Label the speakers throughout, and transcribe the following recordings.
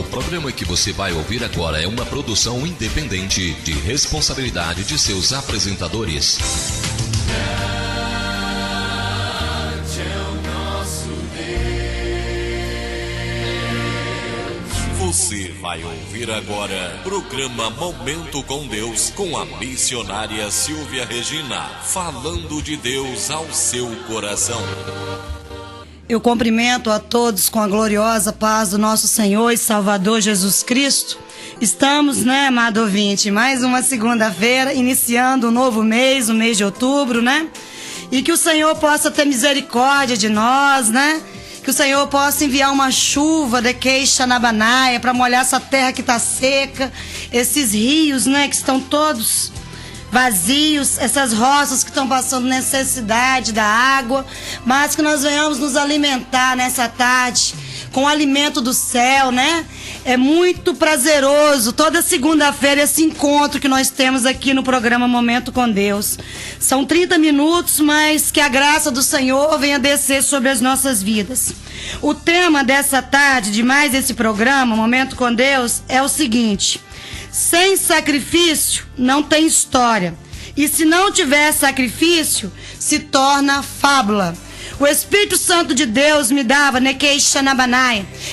Speaker 1: O programa que você vai ouvir agora é uma produção independente de responsabilidade de seus apresentadores. Você vai ouvir agora programa Momento com Deus com a missionária Silvia Regina, falando de Deus ao seu coração.
Speaker 2: Eu cumprimento a todos com a gloriosa paz do nosso Senhor e Salvador Jesus Cristo. Estamos, amado ouvinte, mais uma segunda-feira, iniciando um novo mês, o mês de outubro, E que o Senhor possa ter misericórdia de nós, Que o Senhor possa enviar uma chuva de queixa na banaia para molhar essa terra que está seca, esses rios, que estão todos vazios, essas roças que estão passando necessidade da água, mas que nós venhamos nos alimentar nessa tarde com o alimento do céu, É muito prazeroso toda segunda-feira esse encontro que nós temos aqui no programa Momento com Deus. São 30 minutos, mas que a graça do Senhor venha descer sobre as nossas vidas. O tema dessa tarde, de mais esse programa, Momento com Deus, é o seguinte: sem sacrifício não tem história. E se não tiver sacrifício, se torna fábula. O Espírito Santo de Deus me dava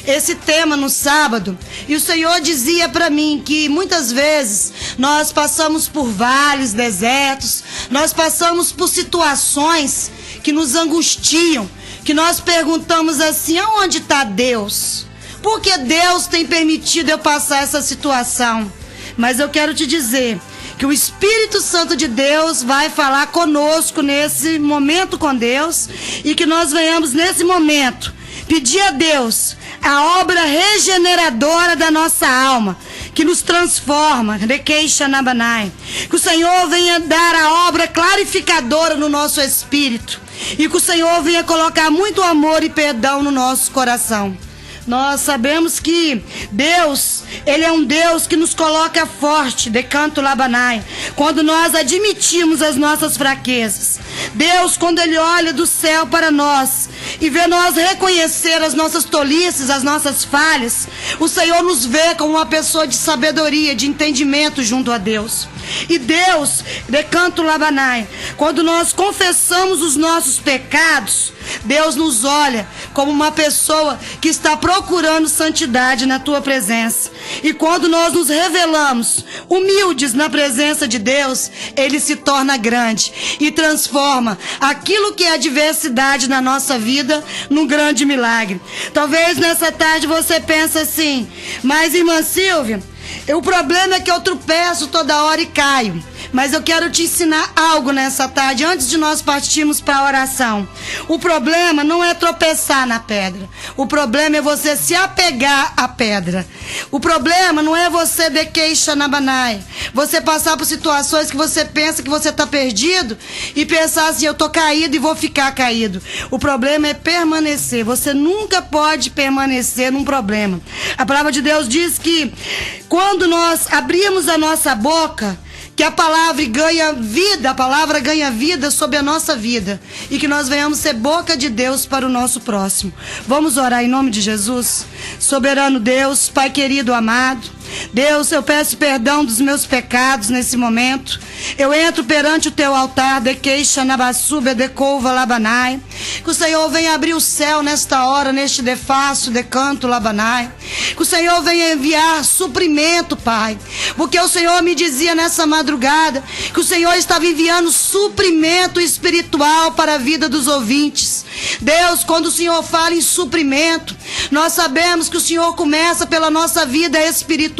Speaker 2: esse tema no sábado, e o Senhor dizia para mim que muitas vezes nós passamos por vales, desertos, nós passamos por situações que nos angustiam, que nós perguntamos assim: aonde está Deus? Por que Deus tem permitido eu passar essa situação? Mas eu quero te dizer que o Espírito Santo de Deus vai falar conosco nesse momento com Deus, e que nós venhamos nesse momento pedir a Deus a obra regeneradora da nossa alma, que nos transforma, que o Senhor venha dar a obra clarificadora no nosso espírito, e que o Senhor venha colocar muito amor e perdão no nosso coração. Nós sabemos que Deus, Ele é um Deus que nos coloca forte, quando nós admitimos as nossas fraquezas. Deus, quando Ele olha do céu para nós e vê nós reconhecer as nossas tolices, as nossas falhas, o Senhor nos vê como uma pessoa de sabedoria, de entendimento junto a Deus. E Deus, quando nós confessamos os nossos pecados, Deus nos olha como uma pessoa que está procurando santidade na tua presença. E quando nós nos revelamos humildes na presença de Deus, Ele se torna grande e transforma aquilo que é adversidade na nossa vida num grande milagre. Talvez nessa tarde você pense assim: mas irmã Silvia, o problema é que eu tropeço toda hora e caio. Mas eu quero te ensinar algo nessa tarde, antes de nós partirmos para a oração. O problema não é tropeçar na pedra. O problema é você se apegar à pedra. O problema não é você de queixa na banaia. Você passar por situações que você pensa que você está perdido e pensar assim: eu estou caído e vou ficar caído. O problema é permanecer. Você nunca pode permanecer num problema. A palavra de Deus diz que quando nós abrimos a nossa boca, que a palavra ganha vida sobre a nossa vida, e que nós venhamos ser boca de Deus para o nosso próximo. Vamos orar em nome de Jesus. Soberano Deus, Pai querido, amado, Deus, eu peço perdão dos meus pecados nesse momento. Eu entro perante o teu altar, de queixa na baçuba, de couva labanai. Que o Senhor venha abrir o céu nesta hora, neste defaço, de canto labanai. Que o Senhor venha enviar suprimento, Pai. Porque o Senhor me dizia nessa madrugada que o Senhor estava enviando suprimento espiritual para a vida dos ouvintes. Deus, quando o Senhor fala em suprimento, nós sabemos que o Senhor começa pela nossa vida espiritual.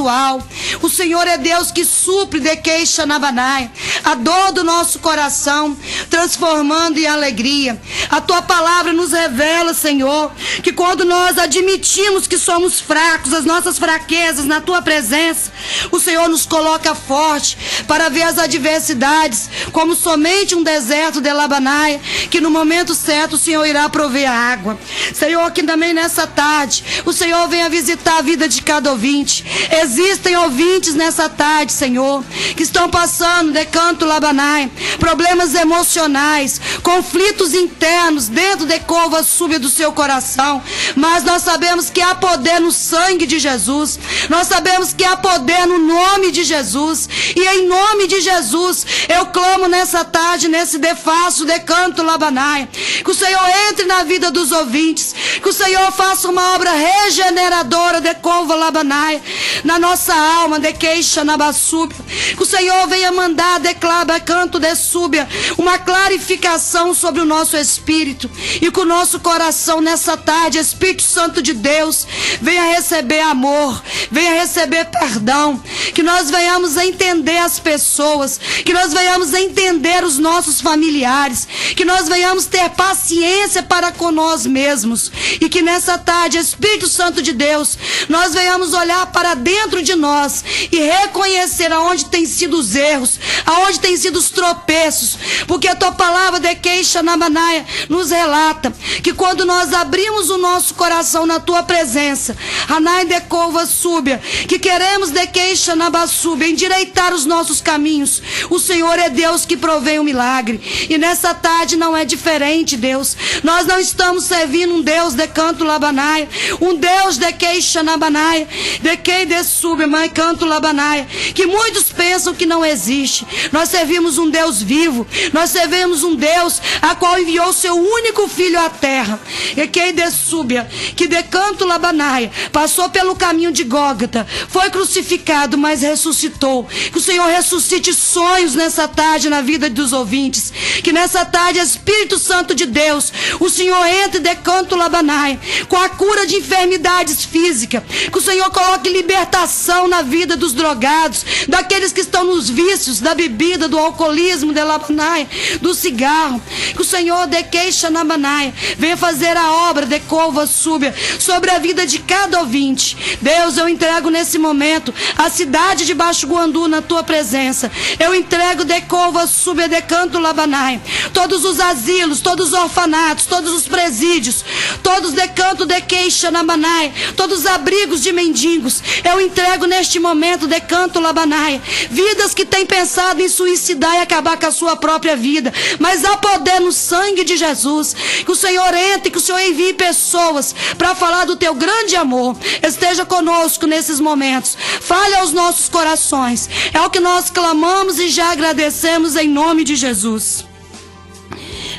Speaker 2: O Senhor é Deus que supre de queixa na banaia a dor do nosso coração, transformando em alegria. A tua palavra nos revela, Senhor, que quando nós admitimos que somos fracos, as nossas fraquezas na tua presença, o Senhor nos coloca forte para ver as adversidades como somente um deserto de Labanaia, que no momento certo o Senhor irá prover a água. Senhor, que também nessa tarde o Senhor venha visitar a vida de cada ouvinte. Existem ouvintes nessa tarde, Senhor, que estão passando, decanto labanai, problemas emocionais, conflitos internos dentro da cova súbia do seu coração. Mas nós sabemos que há poder no sangue de Jesus. Nós sabemos que há poder no nome de Jesus. E em nome de Jesus, eu clamo nessa tarde, nesse defaço, decanto labanai, que o Senhor entre na vida dos ouvintes, que o Senhor faça uma obra regeneradora de cova labanai na nossa alma, de queixa na bassúbia, que o Senhor venha mandar, declara, canto de súbia, uma clarificação sobre o nosso espírito, e que o nosso coração nessa tarde, Espírito Santo de Deus, venha receber amor, venha receber perdão, que nós venhamos a entender as pessoas, que nós venhamos a entender os nossos familiares, que nós venhamos ter paciência para com nós mesmos, e que nessa tarde, Espírito Santo de Deus, nós venhamos olhar para dentro de nós e reconhecer aonde tem sido os erros, aonde tem sido os tropeços, porque a tua palavra de queixa na manaia nos relata que quando nós abrimos o nosso coração na tua presença, anai de cova súbia, que queremos de queixa na bassúbia endireitar os nossos caminhos, o Senhor é Deus que provém o milagre. E nessa tarde não é diferente, Deus. Nós não estamos servindo um Deus de canto labanaia, um Deus de queixa na banaia, de quei de súbia, mas canto labanaia, que muitos pensam que não existe. Nós servimos um Deus vivo, nós servimos um Deus a qual enviou seu único filho à terra, e quei de súbia, que de canto labanaia passou pelo caminho de Gólgota, foi crucificado, mas ressuscitou. Que o Senhor ressuscite sonhos nessa tarde na vida dos ouvintes, que nessa tarde, Espírito Santo de Deus, o Senhor entre de canto labanai com a cura de enfermidades físicas, que o Senhor coloque libertação na vida dos drogados, daqueles que estão nos vícios da bebida, do alcoolismo, de labanai, do cigarro, que o Senhor de queixa na banai venha fazer a obra de cova súbia sobre a vida de cada ouvinte. Deus, eu entrego nesse momento a cidade de Baixo Guandu na tua presença. Eu entrego de cova súbia de canto labanai todos os asilos, todos os orfanatos, todos os presídios, todos de canto de queixa na banai, todos os abrigos de mendigos. Eu entrego neste momento de canto labanai vidas que têm pensado em suicidar e acabar com a sua própria vida, mas há poder no sangue de Jesus. Que o Senhor entre, que o Senhor envie pessoas para falar do teu grande amor. Esteja conosco nesses momentos, fale aos nossos corações. É o que nós clamamos e já agradecemos em nome de Jesus.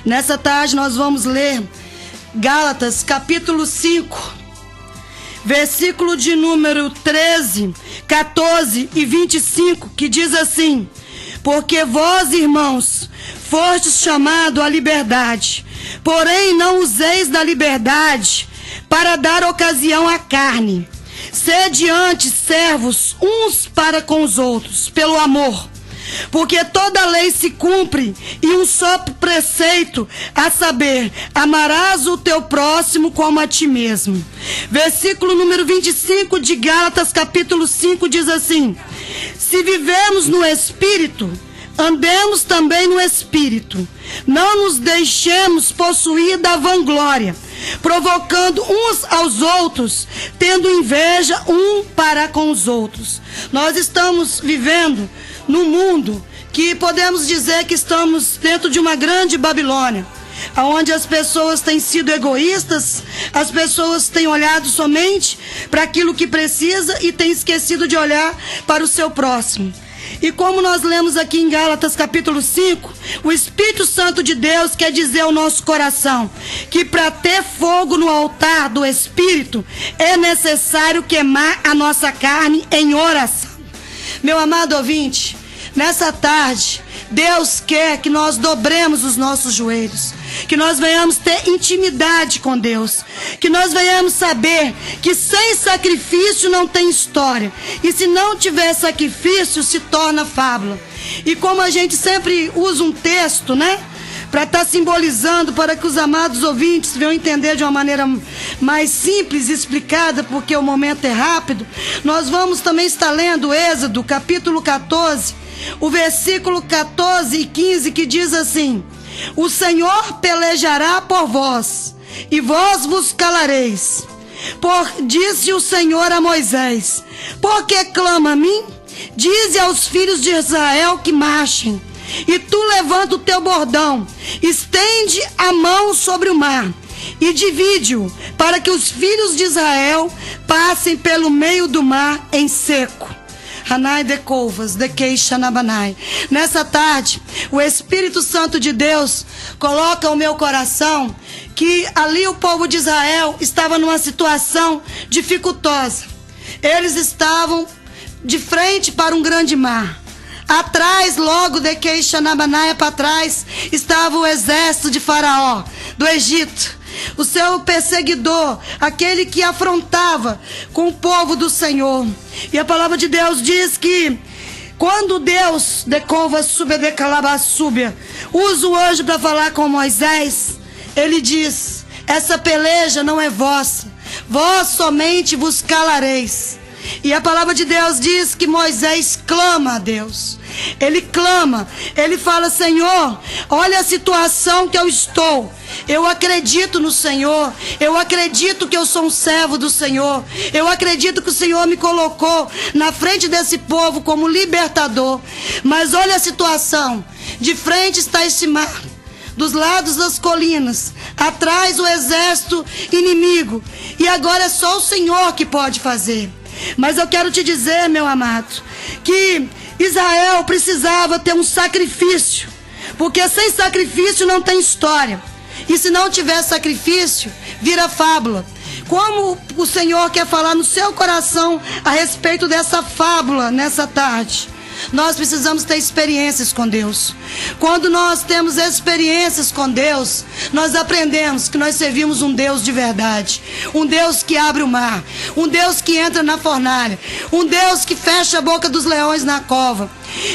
Speaker 2: Nessa tarde nós vamos ler Gálatas capítulo 5, versículo de número 13, 14 e 25, que diz assim: porque vós, irmãos, fostes chamados à liberdade, porém não useis da liberdade para dar ocasião à carne. Sede antes servos uns para com os outros, pelo amor. Porque toda lei se cumpre em um só preceito, a saber, amarás o teu próximo como a ti mesmo. Versículo número 25 de Gálatas capítulo 5 diz assim: se vivemos no Espírito, andemos também no Espírito. Não nos deixemos possuir da vanglória, provocando uns aos outros, tendo inveja um para com os outros. Nós estamos vivendo num mundo que podemos dizer que estamos dentro de uma grande Babilônia, onde as pessoas têm sido egoístas, as pessoas têm olhado somente para aquilo que precisa e têm esquecido de olhar para o seu próximo. E como nós lemos aqui em Gálatas capítulo 5, o Espírito Santo de Deus quer dizer ao nosso coração que para ter fogo no altar do Espírito é necessário queimar a nossa carne em oração. Meu amado ouvinte, nessa tarde, Deus quer que nós dobremos os nossos joelhos, que nós venhamos ter intimidade com Deus, que nós venhamos saber que sem sacrifício não tem história, e se não tiver sacrifício se torna fábula. E como a gente sempre usa um texto, né, para estar simbolizando, para que os amados ouvintes venham entender de uma maneira mais simples e explicada, porque o momento é rápido, nós vamos também estar lendo Êxodo capítulo 14, o versículo 14 e 15, que diz assim: o Senhor pelejará por vós, e vós vos calareis. Disse o Senhor a Moisés: por que clama a mim? Dize aos filhos de Israel que marchem. E tu levanta o teu bordão, estende a mão sobre o mar e divide-o, para que os filhos de Israel passem pelo meio do mar em seco. Hanai de Couvas, de Queixanabanai. Nessa tarde, o Espírito Santo de Deus coloca ao meu coração que ali o povo de Israel estava numa situação dificultosa. Eles estavam de frente para um grande mar. Atrás, logo de Queixanabanai, para trás, estava o exército de Faraó, do Egito. O seu perseguidor, aquele que afrontava com o povo do Senhor. E a palavra de Deus diz que quando Deus usa o anjo para falar com Moisés, ele diz: essa peleja não é vossa, vós somente vos calareis. E a palavra de Deus diz que Moisés clama a Deus. Ele clama, ele fala: Senhor, olha a situação que eu estou. Eu acredito no Senhor, eu acredito que eu sou um servo do Senhor, eu acredito que o Senhor me colocou na frente desse povo como libertador. Mas olha a situação, de frente está esse mar, dos lados das colinas, atrás o exército inimigo, e agora é só o Senhor que pode fazer. Mas eu quero te dizer, meu amado, que Israel precisava ter um sacrifício, porque sem sacrifício não tem história. E se não tiver sacrifício, vira fábula. Como o Senhor quer falar no seu coração a respeito dessa fábula nessa tarde? Nós precisamos ter experiências com Deus. Quando nós temos experiências com Deus, nós aprendemos que nós servimos um Deus de verdade, um Deus que abre o mar, um Deus que entra na fornalha, um Deus que fecha a boca dos leões na cova.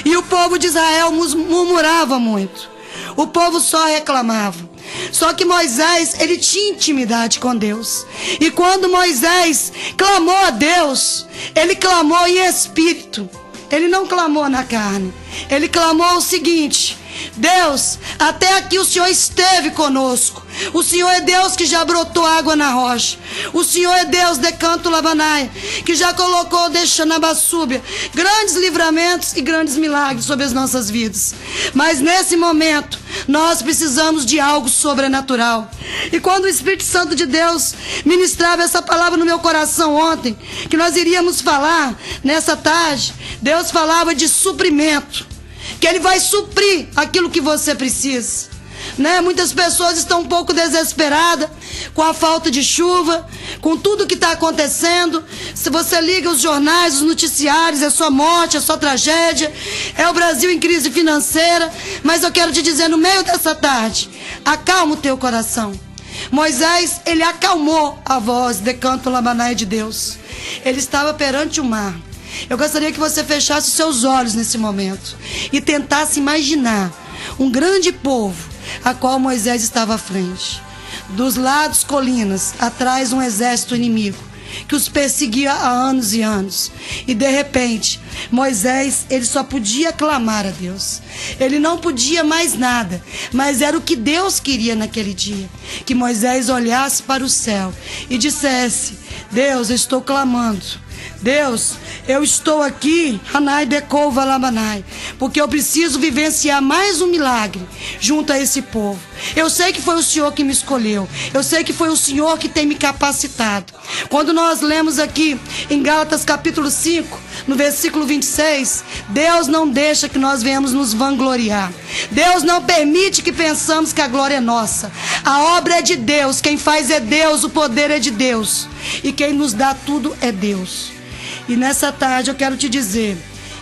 Speaker 2: E o povo de Israel murmurava muito, o povo só reclamava. Só que Moisés, ele tinha intimidade com Deus. E quando Moisés clamou a Deus, ele clamou em espírito. Ele não clamou na carne. Ele clamou o seguinte: Deus, até aqui o Senhor esteve conosco. O Senhor é Deus que já brotou água na rocha. O Senhor é Deus de Canto Labanaia, que já colocou, deixando a Bassúbia, grandes livramentos e grandes milagres sobre as nossas vidas. Mas nesse momento, nós precisamos de algo sobrenatural. E quando o Espírito Santo de Deus ministrava essa palavra no meu coração ontem, que nós iríamos falar nessa tarde, Deus falava de suprimento, que Ele vai suprir aquilo que você precisa. Muitas pessoas estão um pouco desesperadas com a falta de chuva, com tudo que está acontecendo. Se você liga os jornais, os noticiários, é só morte, é só tragédia, é o Brasil em crise financeira. Mas eu quero te dizer, no meio dessa tarde, acalma o teu coração. Moisés, ele acalmou a voz de Canto Labanaia de Deus. Ele estava perante o mar. Eu gostaria que você fechasse os seus olhos nesse momento e tentasse imaginar um grande povo a qual Moisés estava à frente. Dos lados colinas, atrás um exército inimigo que os perseguia há anos e anos. E de repente, Moisés, ele só podia clamar a Deus. Ele não podia mais nada, mas era o que Deus queria naquele dia. Que Moisés olhasse para o céu e dissesse: Deus, eu estou clamando. Deus, eu estou aqui, Hanai Decouva Labanai, porque eu preciso vivenciar mais um milagre junto a esse povo. Eu sei que foi o Senhor que me escolheu. Eu sei que foi o Senhor que tem me capacitado. Quando nós lemos aqui em Gálatas capítulo 5, no versículo 26, Deus não deixa que nós venhamos nos vangloriar. Deus não permite que pensamos que a glória é nossa. A obra é de Deus, quem faz é Deus, o poder é de Deus. E quem nos dá tudo é Deus. E nessa tarde eu quero te dizer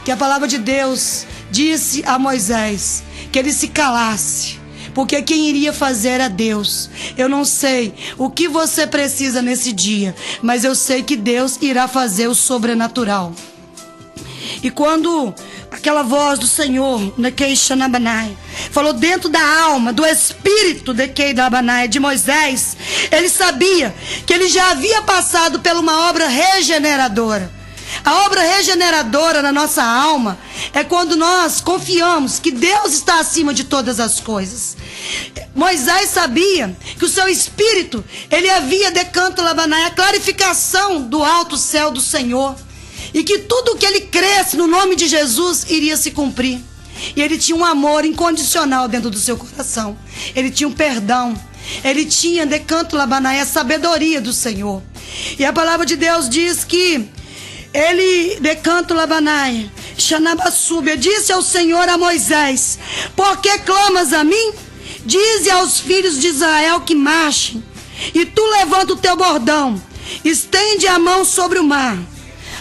Speaker 2: que a palavra de Deus disse a Moisés que ele se calasse, porque quem iria fazer era Deus. Eu não sei o que você precisa nesse dia, mas eu sei que Deus irá fazer o sobrenatural. E quando aquela voz do Senhor, falou dentro da alma, do espírito de Moisés, ele sabia que ele já havia passado por uma obra regeneradora. A obra regeneradora na nossa alma é quando nós confiamos que Deus está acima de todas as coisas. Moisés sabia que o seu espírito, ele havia decanto labanai, a clarificação do alto céu do Senhor, e que tudo o que ele cresce no nome de Jesus iria se cumprir. E ele tinha um amor incondicional dentro do seu coração. Ele tinha um perdão. Ele tinha decanto labanai, a sabedoria do Senhor. E a palavra de Deus diz que ele, decanto labanai, xanabassúbia, disse ao Senhor a Moisés: por que clamas a mim? Dize aos filhos de Israel que marchem. E tu levanta o teu bordão, estende a mão sobre o mar.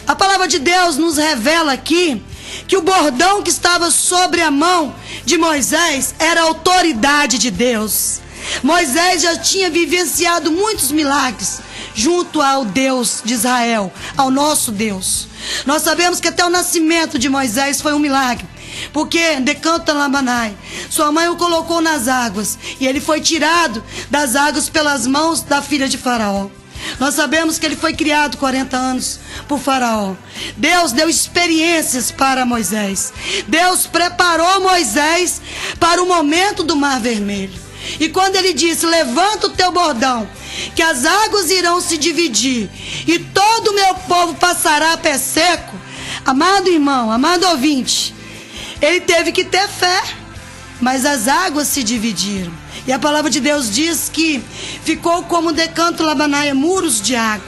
Speaker 2: A palavra de Deus nos revela aqui que o bordão que estava sobre a mão de Moisés era a autoridade de Deus. Moisés já tinha vivenciado muitos milagres junto ao Deus de Israel, ao nosso Deus. Nós sabemos que até o nascimento de Moisés foi um milagre, porque decanto labanai, sua mãe o colocou nas águas e ele foi tirado das águas pelas mãos da filha de Faraó. Nós sabemos que ele foi criado 40 anos por Faraó. Deus deu experiências para Moisés. Deus preparou Moisés para o momento do Mar Vermelho. E quando ele disse: levanta o teu bordão, que as águas irão se dividir e todo o meu povo passará a pé seco. Amado irmão, amado ouvinte, ele teve que ter fé, mas as águas se dividiram. E a palavra de Deus diz que ficou como decanto labanai, muros de água.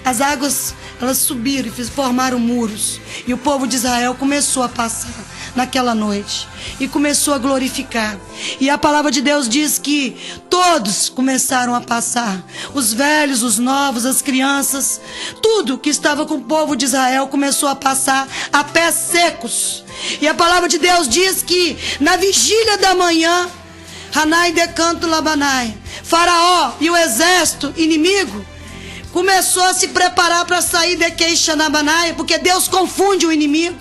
Speaker 2: As águas, elas subiram e formaram muros. E o povo de Israel começou a passar naquela noite e começou a glorificar. E a palavra de Deus diz que todos começaram a passar. Os velhos, os novos, as crianças, tudo que estava com o povo de Israel começou a passar a pés secos. E a palavra de Deus diz que na vigília da manhã, Hanai decanto labanai, Faraó e o exército inimigo começou a se preparar para sair de Queixanabanai, porque Deus confunde o inimigo.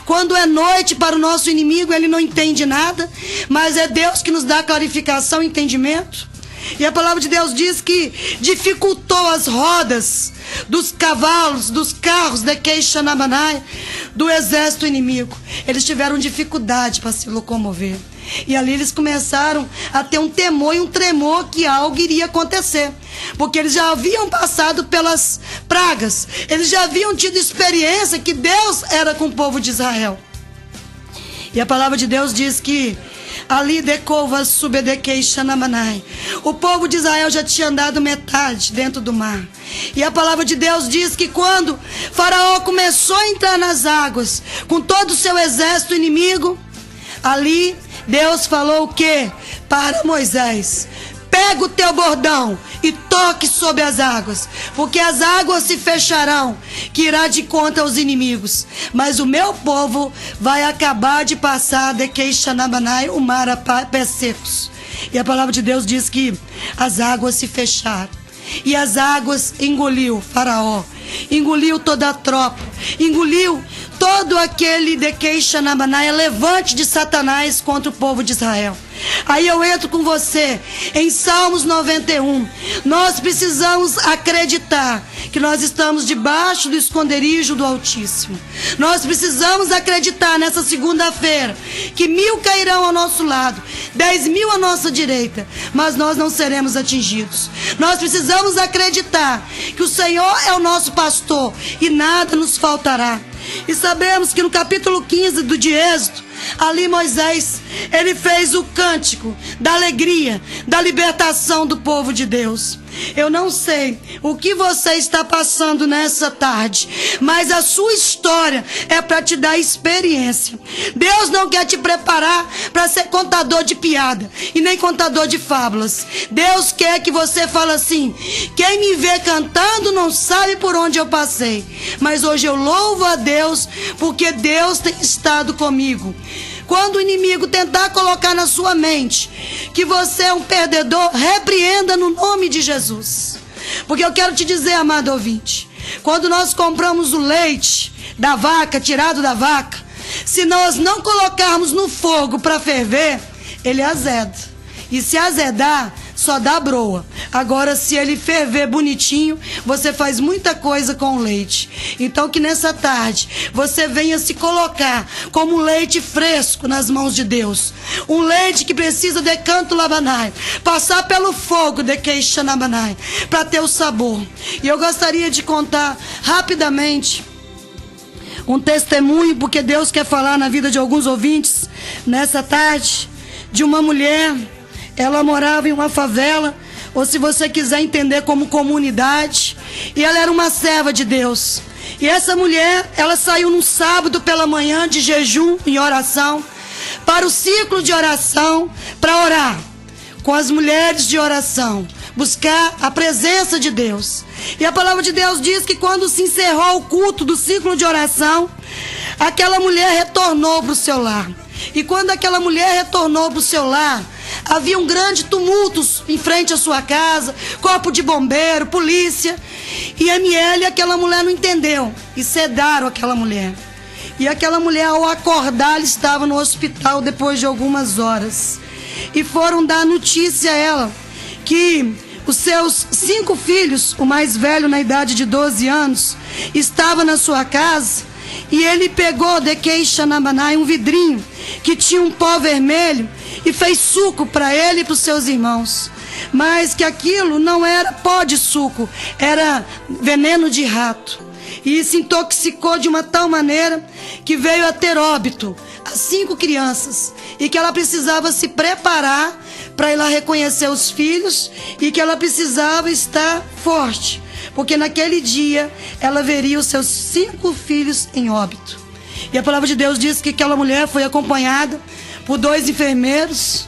Speaker 2: Quando é noite para o nosso inimigo, ele não entende nada, mas é Deus que nos dá clarificação e entendimento. E a palavra de Deus diz que dificultou as rodas dos cavalos, dos carros de Queixanabanai, do exército inimigo. Eles tiveram dificuldade para se locomover. E ali eles começaram a ter um temor e um tremor que algo iria acontecer. Porque eles já haviam passado pelas pragas. Eles já haviam tido experiência que Deus era com o povo de Israel. E a palavra de Deus diz que ali decova subedequei xanamanai. O povo de Israel já tinha andado metade dentro do mar. E a palavra de Deus diz que quando Faraó começou a entrar nas águas com todo o seu exército inimigo, ali Deus falou o quê? Para Moisés: pega o teu bordão e toque sobre as águas, porque as águas se fecharão, que irá de contra aos inimigos. Mas o meu povo vai acabar de passar de Queixanabanai, o mar a pés secos. E a palavra de Deus diz que as águas se fecharam. E as águas engoliu Faraó, engoliu toda a tropa, engoliu todo aquele de Queixanabanai, levante de Satanás contra o povo de Israel. Aí eu entro com você em Salmos 91. Nós precisamos acreditar que nós estamos debaixo do esconderijo do Altíssimo. Nós precisamos acreditar nessa segunda-feira que 1000 cairão ao nosso lado, 10.000 à nossa direita, mas nós não seremos atingidos. Nós precisamos acreditar que o Senhor é o nosso pastor e nada nos faltará. E sabemos que no capítulo 15 do Êxodo, ali Moisés, ele fez o cântico da alegria, da libertação do povo de Deus. Eu não sei o que você está passando nessa tarde, mas a sua história é para te dar experiência. Deus não quer te preparar para ser contador de piada e nem contador de fábulas. Deus quer que você fale assim: quem me vê cantando não sabe por onde eu passei, mas hoje eu louvo a Deus porque Deus tem estado comigo. Quando o inimigo tentar colocar na sua mente que você é um perdedor, repreenda no nome de Jesus. Porque eu quero te dizer, amado ouvinte, quando nós compramos o leite da vaca, tirado da vaca, se nós não colocarmos no fogo para ferver, ele azeda. E se azedar, só dá broa. Agora, se ele ferver bonitinho, você faz muita coisa com o leite. Então, que nessa tarde você venha se colocar como um leite fresco nas mãos de Deus. Um leite que precisa de canto labanai, passar pelo fogo de queixanabanai, para ter o sabor. E eu gostaria de contar rapidamente um testemunho, porque Deus quer falar na vida de alguns ouvintes nessa tarde, de uma mulher. Ela morava em uma favela, ou se você quiser entender como comunidade, e ela era uma serva de Deus. E essa mulher, ela saiu num sábado pela manhã de jejum e oração, para o ciclo de oração, para orar com as mulheres de oração, buscar a presença de Deus. E a palavra de Deus diz que quando se encerrou o culto do ciclo de oração, aquela mulher retornou para o seu lar. E quando aquela mulher retornou para o seu lar, havia um grande tumulto em frente à sua casa, corpo de bombeiro, polícia. E ML, aquela mulher não entendeu, e sedaram aquela mulher. E aquela mulher, ao acordar, ela estava no hospital depois de algumas horas. E foram dar notícia a ela que os seus 5 filhos, o mais velho na idade de 12 anos, estava na sua casa. E ele pegou de queixanabanai um vidrinho que tinha um pó vermelho e fez suco para ele e para os seus irmãos. Mas que aquilo não era pó de suco, era veneno de rato. E se intoxicou de uma tal maneira que veio a ter óbito as 5 crianças. E que ela precisava se preparar para ir lá reconhecer os filhos e que ela precisava estar forte, porque naquele dia ela veria os seus 5 filhos em óbito. E a palavra de Deus diz que aquela mulher foi acompanhada por 2 enfermeiros.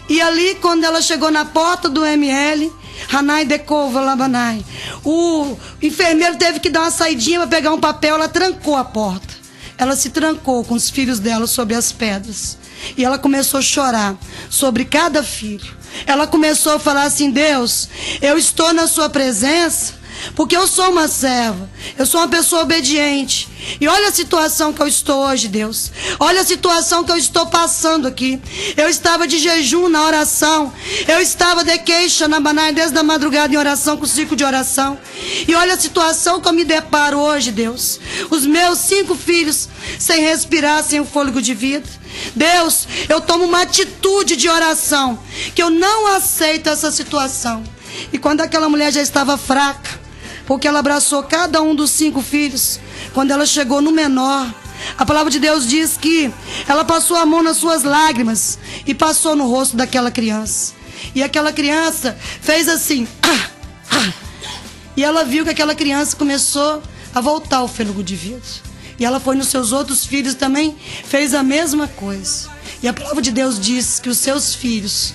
Speaker 2: E ali, quando ela chegou na porta do ML, Hanai Dekova Labanai, o enfermeiro teve que dar uma saidinha para pegar um papel. Ela trancou a porta. Ela se trancou com os filhos dela sobre as pedras. E ela começou a chorar sobre cada filho. Ela começou a falar assim: Deus, eu estou na sua presença porque eu sou uma serva, eu sou uma pessoa obediente. E olha a situação que eu estou hoje, Deus. Olha a situação que eu estou passando aqui. Eu estava de jejum na oração. Eu estava de queixa na banai desde a madrugada em oração, com o ciclo de oração. E olha a situação que eu me deparo hoje, Deus. Os meus 5 filhos sem respirar, sem o fôlego de vida. Deus, eu tomo uma atitude de oração, que eu não aceito essa situação. E quando aquela mulher já estava fraca, porque ela abraçou cada um dos 5 filhos, quando ela chegou no menor, a palavra de Deus diz que ela passou a mão nas suas lágrimas e passou no rosto daquela criança. E aquela criança fez assim, e ela viu que aquela criança começou a voltar ao fôlego de vida. E ela foi nos seus outros filhos também, fez a mesma coisa. E a palavra de Deus diz que os seus filhos,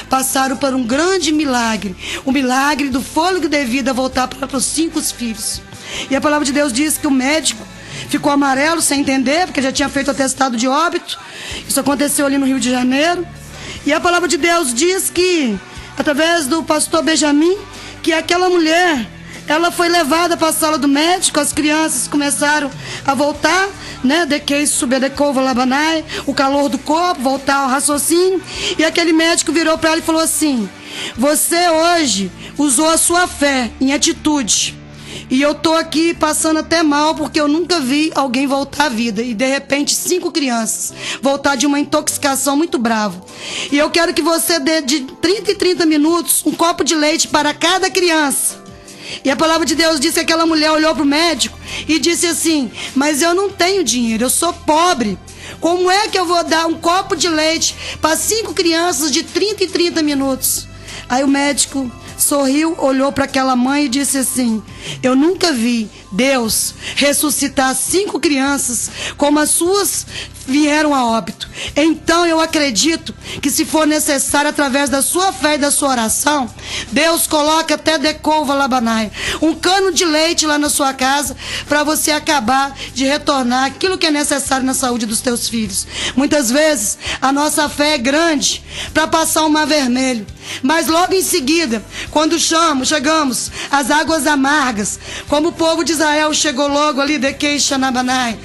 Speaker 2: passaram por um grande milagre. O milagre do fôlego de vida voltar para os 5 filhos. E a palavra de Deus diz que o médico ficou amarelo, sem entender, porque já tinha feito atestado de óbito. Isso aconteceu ali no Rio de Janeiro. E a palavra de Deus diz que, através do pastor Benjamin, que aquela mulher, ela foi levada para a sala do médico. As crianças começaram a voltar, né? O calor do corpo, voltar ao raciocínio. E aquele médico virou para ela e falou assim: você hoje usou a sua fé em atitude. E eu tô aqui passando até mal, porque eu nunca vi alguém voltar à vida. E de repente 5 crianças voltar de uma intoxicação muito brava. E eu quero que você dê de 30 em 30 minutos um copo de leite para cada criança. E a palavra de Deus diz que aquela mulher olhou para o médico e disse assim: mas eu não tenho dinheiro, eu sou pobre. Como é que eu vou dar um copo de leite para 5 crianças de 30 em 30 minutos? Aí o médico sorriu, olhou para aquela mãe e disse assim: eu nunca vi Deus ressuscitar 5 crianças como as suas vieram a óbito. Então eu acredito que, se for necessário, através da sua fé e da sua oração, Deus coloca até Decova Labanai, um cano de leite lá na sua casa, para você acabar de retornar aquilo que é necessário na saúde dos teus filhos. Muitas vezes a nossa fé é grande para passar o mar vermelho, mas logo em seguida, quando chegamos às águas amargas, como o povo de Israel chegou logo ali de Queixanabanai,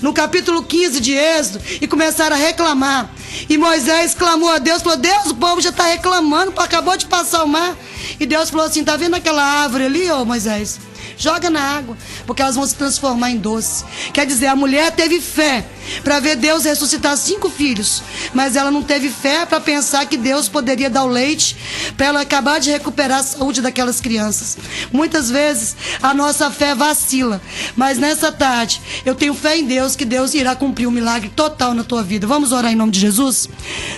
Speaker 2: no capítulo 15 de Êxodo, e começaram a reclamar E Moisés clamou a Deus, falou: Deus, o povo já está reclamando, acabou de passar o mar. E Deus falou assim: tá vendo aquela árvore ali, ô Moisés? Joga na água, porque elas vão se transformar em doce. Quer dizer, a mulher teve fé para ver Deus ressuscitar 5 filhos, mas ela não teve fé para pensar que Deus poderia dar o leite para ela acabar de recuperar a saúde daquelas crianças. Muitas vezes a nossa fé vacila, mas nessa tarde eu tenho fé em Deus, que Deus irá cumprir um milagre total na tua vida. Vamos orar em nome de Jesus?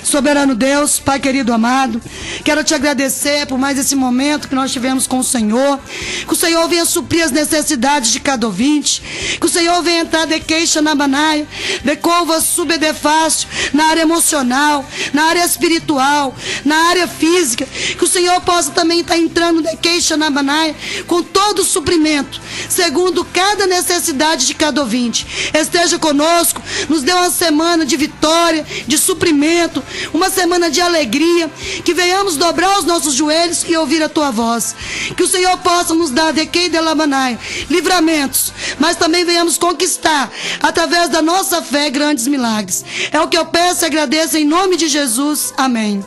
Speaker 2: Soberano Deus, Pai querido amado, quero te agradecer por mais esse momento que nós tivemos com o Senhor. Que o Senhor venha suprir as necessidades de cada ouvinte, que o Senhor venha entrar de queixa na banaia, de couva subedefácio, na área emocional, na área espiritual, na área física, que o Senhor possa também estar entrando de queixa na banaia, com todo o suprimento, segundo cada necessidade de cada ouvinte. Esteja conosco, nos dê uma semana de vitória, de suprimento, uma semana de alegria, que venhamos dobrar os nossos joelhos e ouvir a tua voz, que o Senhor possa nos dar de quem de labanai, livramentos, mas também venhamos conquistar, através da nossa fé, grandes milagres. É o que eu peço e agradeço em nome de Jesus. Amém.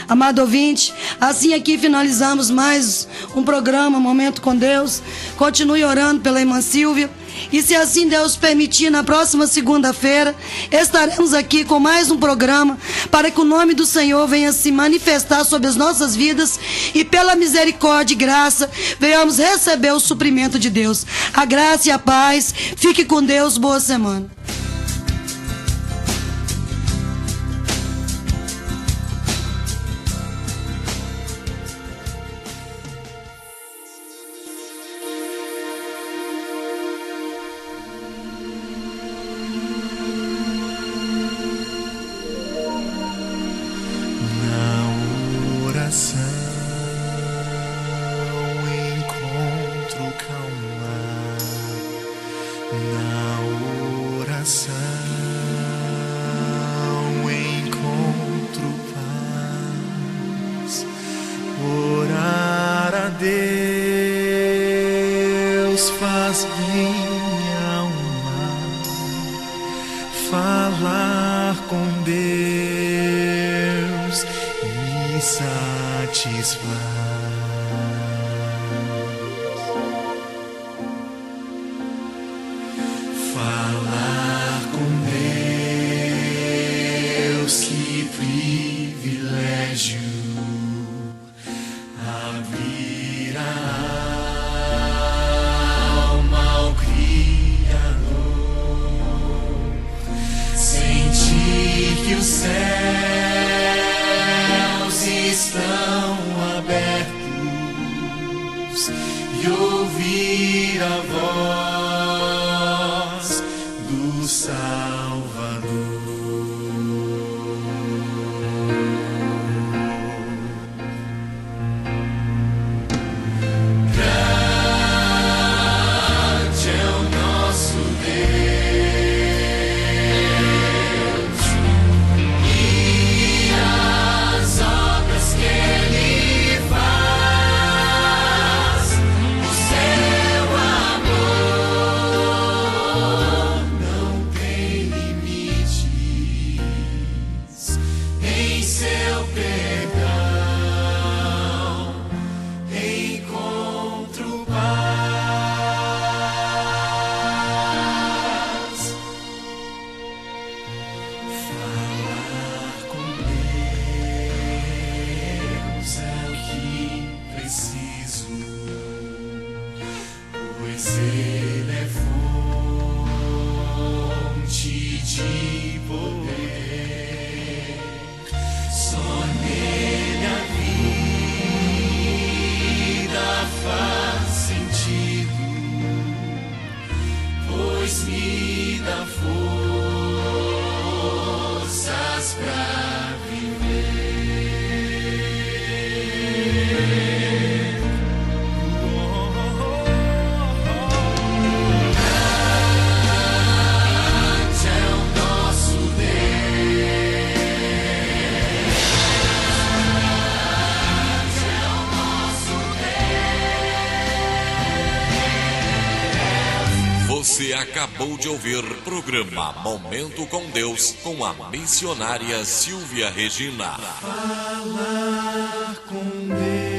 Speaker 2: Amado ouvinte, assim aqui finalizamos mais um programa Momento com Deus. Continue orando pela irmã Silvia. E se assim Deus permitir, na próxima segunda-feira estaremos aqui com mais um programa, para que o nome do Senhor venha se manifestar sobre as nossas vidas e pela misericórdia e graça venhamos receber o suprimento de Deus. A graça e a paz. Fique com Deus. Boa semana.
Speaker 1: Você acabou de ouvir programa Momento com Deus com a missionária Silvia Regina.
Speaker 3: Falar com Deus.